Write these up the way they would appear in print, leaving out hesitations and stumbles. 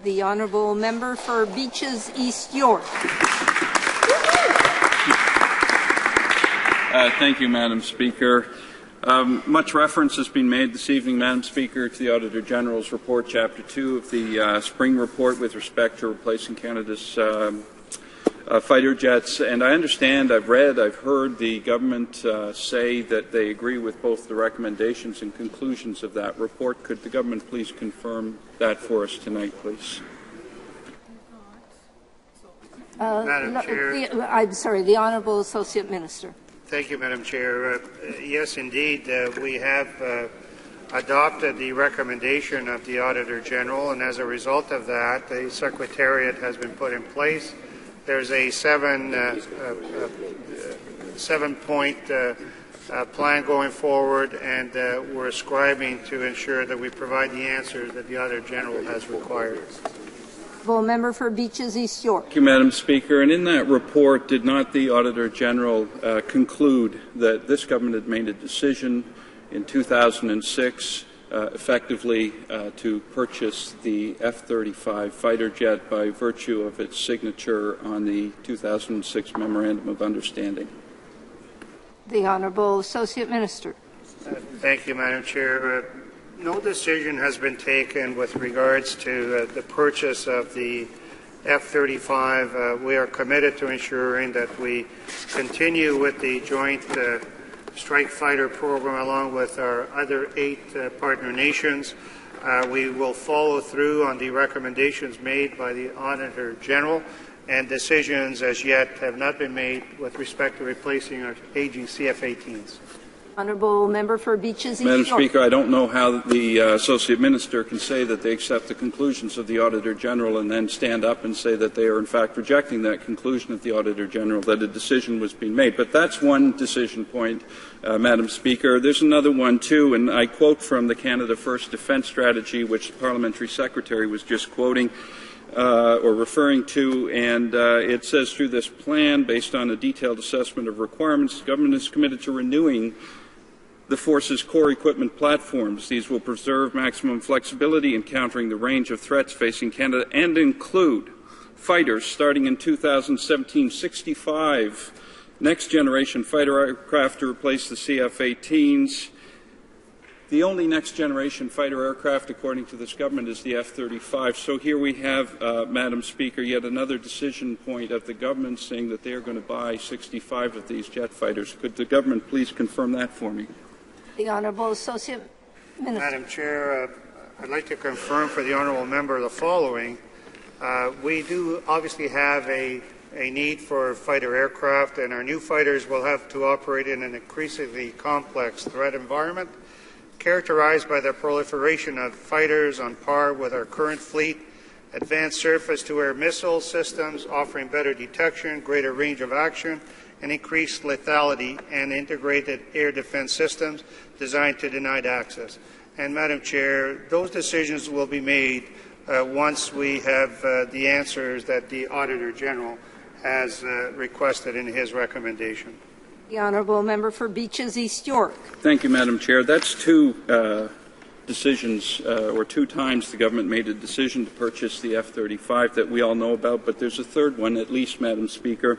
The honourable member for Beaches East York. Thank you, Madam Speaker. Much reference has been made this evening, Madam Speaker, to the Auditor General's report, Chapter 2 of the spring report with respect to replacing Canada's fighter jets. And I understand, I've heard the government say that they agree with both the recommendations and conclusions of that report. Could the government please confirm that for us tonight, please? Madam Chair. I'm sorry, the Honourable Associate Minister. Thank you, Madam Chair. Yes, indeed, we have adopted the recommendation of the Auditor General, and as a result of that, the Secretariat has been put in place. There's a seven-point plan going forward, and we're ascribing to ensure that we provide the answers that the Auditor General has required. Member for Beaches East York. Thank you, Madam Speaker. And in that report, did not the Auditor General conclude that this government had made a decision in 2006 effectively to purchase the F-35 fighter jet by virtue of its signature on the 2006 Memorandum of Understanding? The Honourable Associate Minister. Thank you, Madam Chair. No decision has been taken with regards to the purchase of the F-35. We are committed to ensuring that we continue with the Joint Strike Fighter program along with our other 8 partner nations. We will follow through on the recommendations made by the Auditor General, and decisions as yet have not been made with respect to replacing our aging CF-18s. Honourable Member for Beaches East Madam York. Speaker, I don't know how the Associate Minister can say that they accept the conclusions of the Auditor General and then stand up and say that they are in fact rejecting that conclusion of the Auditor General, that a decision was being made. But that's one decision point, Madam Speaker. There's another one too, and I quote from the Canada First Defence Strategy, which the Parliamentary Secretary was just quoting or referring to, and it says through this plan, based on a detailed assessment of requirements, the government is committed to renewing the Force's core equipment platforms. These will preserve maximum flexibility in countering the range of threats facing Canada and include fighters starting in 2017, 65 next-generation fighter aircraft to replace the CF-18s. The only next-generation fighter aircraft, according to this government, is the F-35. So here we have, Madam Speaker, yet another decision point of the government saying that they are going to buy 65 of these jet fighters. Could the government please confirm that for me? The Honourable Associate Minister. Madam Chair, I'd like to confirm for the Honourable Member the following. We do obviously have a need for fighter aircraft, and our new fighters will have to operate in an increasingly complex threat environment, characterized by the proliferation of fighters on par with our current fleet, advanced surface-to-air missile systems offering better detection, greater range of action, and increased lethality, and integrated air defense systems designed to denied access. And, Madam Chair, those decisions will be made once we have the answers that the Auditor General has requested in his recommendation. The Honourable Member for Beaches East York. Thank you, Madam Chair. That's two decisions, or 2 times the government made a decision to purchase the F-35 that we all know about, but there's a third one at least, Madam Speaker,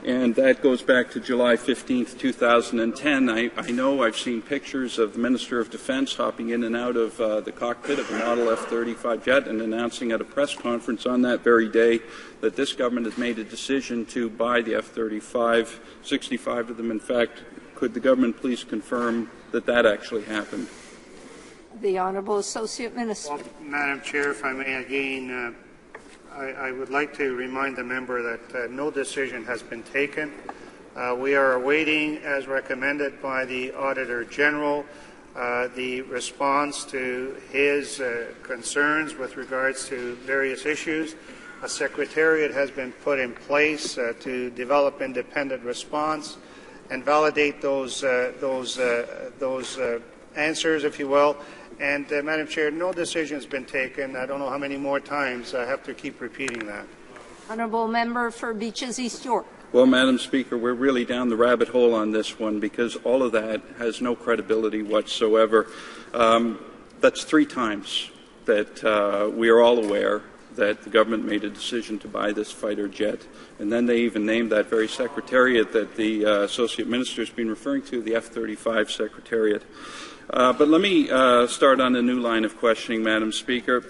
and that goes back to July 15th, 2010. I know I've seen pictures of the Minister of Defence hopping in and out of the cockpit of a model F-35 jet and announcing at a press conference on that very day that this government had made a decision to buy the F-35, 65 of them. In fact, could the government please confirm that that actually happened? The Honourable Associate Minister. Well, Madam Chair, if I may again, I would like to remind the member that no decision has been taken. We are awaiting, as recommended by the Auditor General, the response to his concerns with regards to various issues. A secretariat has been put in place to develop independent response and validate those answers, if you will. And, Madam Chair, no decision has been taken. I don't know how many more times I have to keep repeating that. Honourable Member for Beaches East York. Well, Madam Speaker, we're really down the rabbit hole on this one because all of that has no credibility whatsoever. That's 3 times that we are all aware that the government made a decision to buy this fighter jet. And then they even named that very secretariat that the Associate Minister has been referring to, the F-35 Secretariat. But let me start on a new line of questioning, Madam Speaker.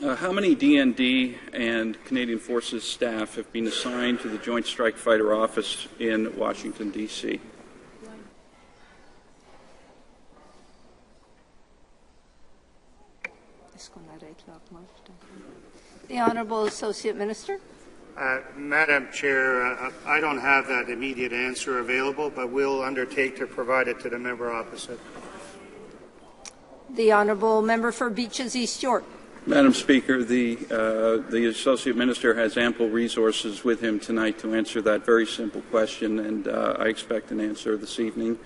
How many DND and Canadian Forces staff have been assigned to the Joint Strike Fighter Office in Washington, D.C.? The Honourable Associate Minister. Madam Chair, I don't have that immediate answer available, but we'll undertake to provide it to the member opposite. The Honourable Member for Beaches East York. Madam Speaker, the Associate Minister has ample resources with him tonight to answer that very simple question, and I expect an answer this evening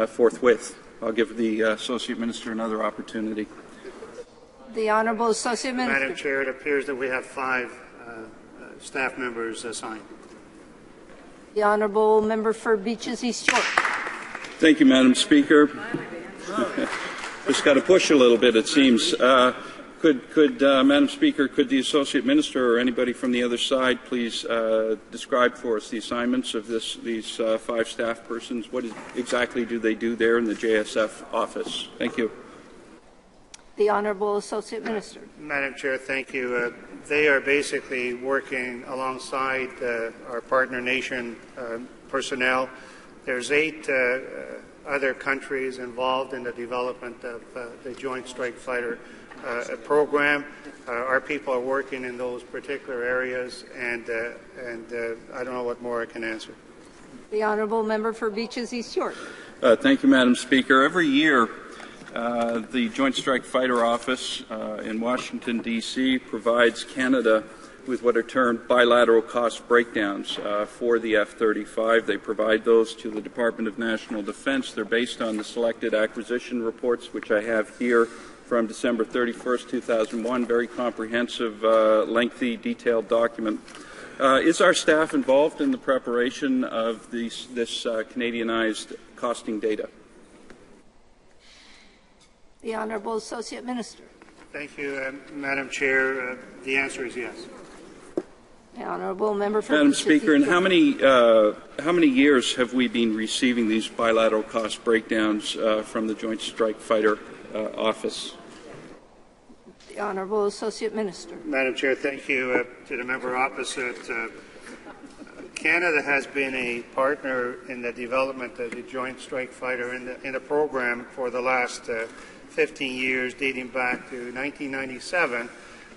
forthwith. I'll give the Associate Minister another opportunity. The Honourable Associate Minister. Madam Chair, it appears that we have 5 staff members assigned. The Honourable Member for Beaches East York. Thank you, Madam Speaker. Just got to push a little bit, it seems. Madam Speaker, could the Associate Minister or anybody from the other side please describe for us the assignments of these 5 staff persons? What exactly do they do there in the JSF office? Thank you. The Honourable Associate Minister. Madam Chair, thank you. They are basically working alongside our partner nation personnel. There's 8 other countries involved in the development of the Joint Strike Fighter program. Our people are working in those particular areas, and I don't know what more I can answer. The Honourable Member for Beaches East York. Thank you, Madam Speaker. Every year, the Joint Strike Fighter Office in Washington, D.C. provides Canada with what are termed bilateral cost breakdowns for the F-35. They provide those to the Department of National Defense. They're based on the selected acquisition reports, which I have here from December 31st, 2001, very comprehensive, lengthy, detailed document. Is our staff involved in the preparation of this Canadianized costing data? The Honourable Associate Minister. Thank you, Madam Chair. The answer is yes. The Honourable Member for Madam Beaches Speaker, East and how many years have we been receiving these bilateral cost breakdowns from the Joint Strike Fighter Office? The Honourable Associate Minister. Madam Chair, thank you to the member opposite. Canada has been a partner in the development of the Joint Strike Fighter in the program for the last 15 years, dating back to 1997,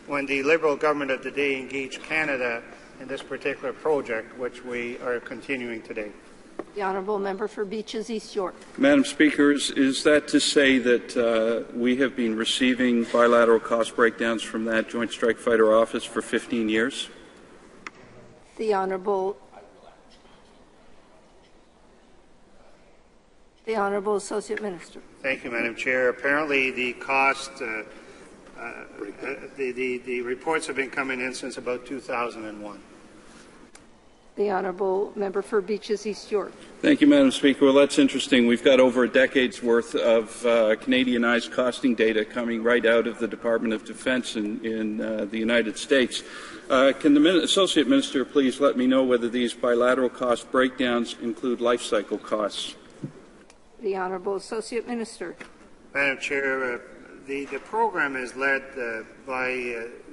when the Liberal government of the day engaged Canada in this particular project, which we are continuing today. The Honourable Member for Beaches East York. Madam Speaker, is that to say that we have been receiving bilateral cost breakdowns from that Joint Strike Fighter Office for 15 years? The Honourable Associate Minister. Thank you, Madam Chair. Apparently, the cost, the reports have been coming in since about 2001. The Honourable Member for Beaches East York. Thank you, Madam Speaker. Well, that's interesting. We've got over a decade's worth of Canadianized costing data coming right out of the Department of Defense in the United States. Can the Associate Minister please let me know whether these bilateral cost breakdowns include life cycle costs? The Honourable Associate Minister. Madam Chair, the program is led by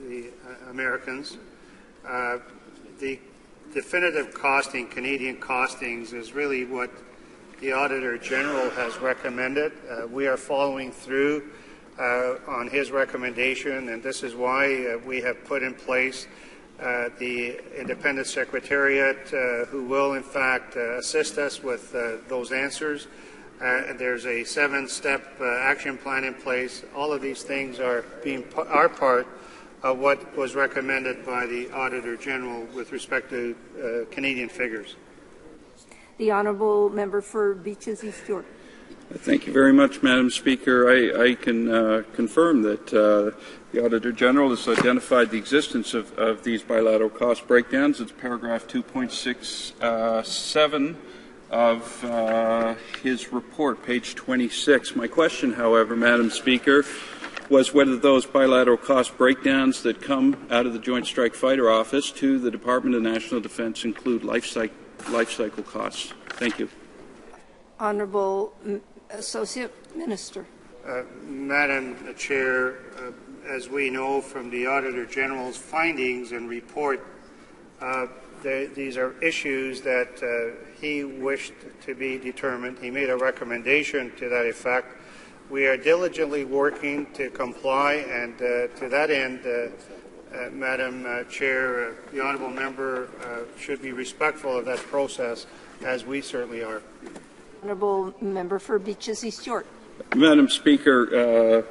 the Americans. The definitive costing, Canadian costings, is really what the Auditor General has recommended. We are following through on his recommendation, and this is why we have put in place the Independent Secretariat who will, in fact, assist us with those answers. And there's a 7-step action plan in place. All of these things are part of what was recommended by the Auditor General with respect to Canadian figures. The Honourable Member for Beaches East York. Thank you very much, Madam Speaker. I can confirm that the Auditor General has identified the existence of these bilateral cost breakdowns. It's paragraph 2.67 of his report, page 26. My question, however, Madam Speaker, was whether those bilateral cost breakdowns that come out of the Joint Strike Fighter Office to the Department of National Defense include life cycle costs. Thank you. Honourable Associate Minister. Madam Chair, as we know from the Auditor General's findings and report, these are issues that he wished to be determined. He made a recommendation to that effect. We are diligently working to comply, and to that end, Madam Chair, the honourable member should be respectful of that process, as we certainly are. Honourable member for Beaches East York. Madam Speaker,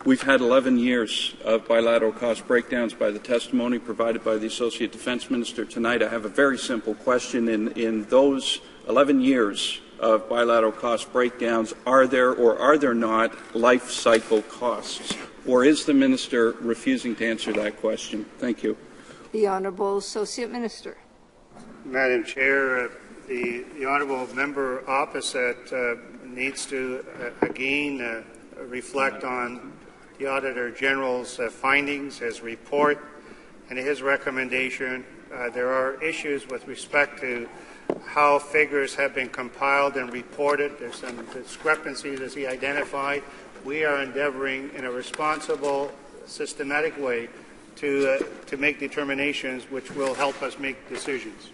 we've had 11 years of bilateral cost breakdowns by the testimony provided by the Associate Defence Minister tonight. I have a very simple question. In those 11 years of bilateral cost breakdowns, are there or are there not life cycle costs? Or is the Minister refusing to answer that question? Thank you. The Honourable Associate Minister. Madam Chair, the honourable member opposite needs to again reflect on the Auditor General's findings, his report, and his recommendation. There are issues with respect to how figures have been compiled and reported. There's some discrepancies as he identified. We are endeavoring in a responsible, systematic way to make determinations which will help us make decisions.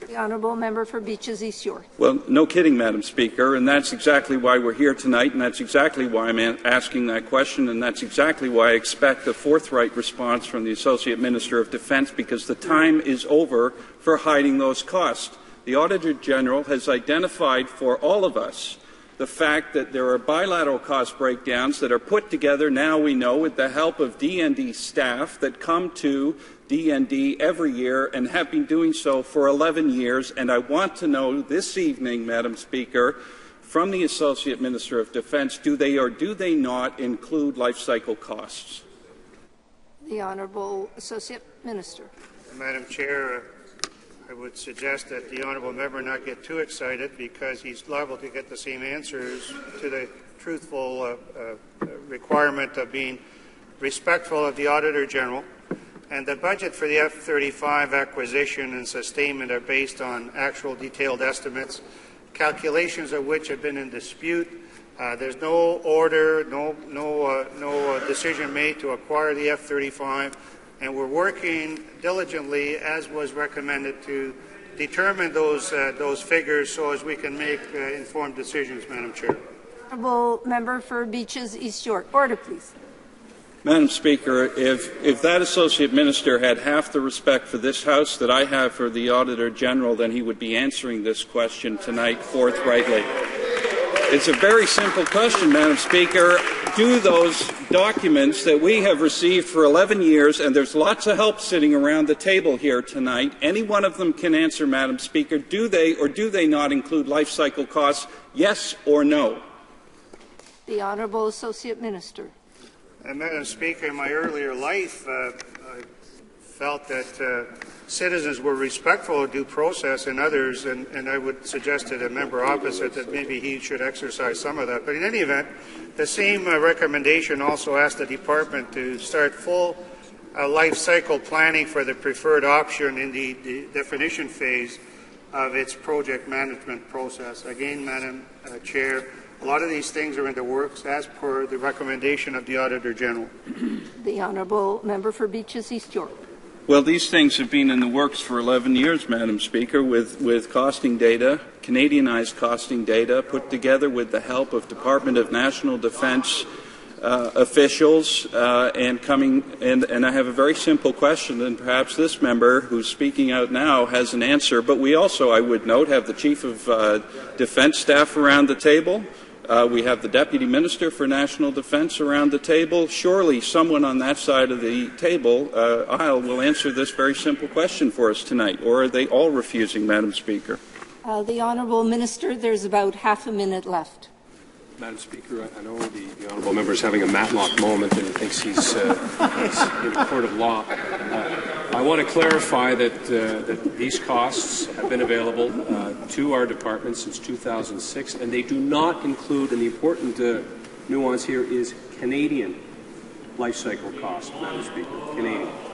The Honourable Member for Beaches East York. Well, no kidding, Madam Speaker, and that's exactly why we're here tonight, and that's exactly why I'm asking that question, and that's exactly why I expect a forthright response from the Associate Minister of Defence, because the time is over for hiding those costs. The Auditor General has identified for all of us the fact that there are bilateral cost breakdowns that are put together, now we know, with the help of DND staff that come to DND every year and have been doing so for 11 years. And I want to know this evening, Madam Speaker, from the Associate Minister of Defence, do they or do they not include life cycle costs? The Honourable Associate Minister. Madam Chair, I would suggest that the honourable member not get too excited, because he's liable to get the same answers to the truthful requirement of being respectful of the Auditor General. And the budget for the F-35 acquisition and sustainment are based on actual detailed estimates, calculations of which have been in dispute. There's no order, no decision made to acquire the F-35, and we're working diligently, as was recommended, to determine those figures so as we can make informed decisions, Madam Chair. Honourable Member for Beaches East York. Order, please. Madam Speaker, if that Associate Minister had half the respect for this House that I have for the Auditor General, then he would be answering this question tonight forthrightly. It's a very simple question, Madam Speaker. Do those documents that we have received for 11 years, and there's lots of help sitting around the table here tonight, any one of them can answer, Madam Speaker, do they or do they not include life cycle costs, yes or no? The Honourable Associate Minister. Madam Speaker, in my earlier life, I felt that citizens were respectful of due process and others, and I would suggest to the member opposite that maybe he should exercise some of that. But in any event, the same recommendation also asked the Department to start full life cycle planning for the preferred option in the definition phase of its project management process. Again, Madam Chair, a lot of these things are in the works as per the recommendation of the Auditor General. The Honourable Member for Beaches East York. Well, these things have been in the works for 11 years, Madam Speaker, with costing data, Canadianized costing data, put together with the help of Department of National Defence officials, and I have a very simple question, and perhaps this member who's speaking out now has an answer, but we also, I would note, have the Chief of Defence Staff around the table. We have the Deputy Minister for National Defence around the table. Surely someone on that side of the table aisle will answer this very simple question for us tonight. Or are they all refusing, Madam Speaker? The Honourable Minister, there's about half a minute left. Madam Speaker, I know the honourable member is having a Matlock moment and he thinks he's in a court of law. I want to clarify that these costs have been available to our department since 2006, and they do not include, and the important nuance here is Canadian life cycle cost, Madam Speaker, Canadian.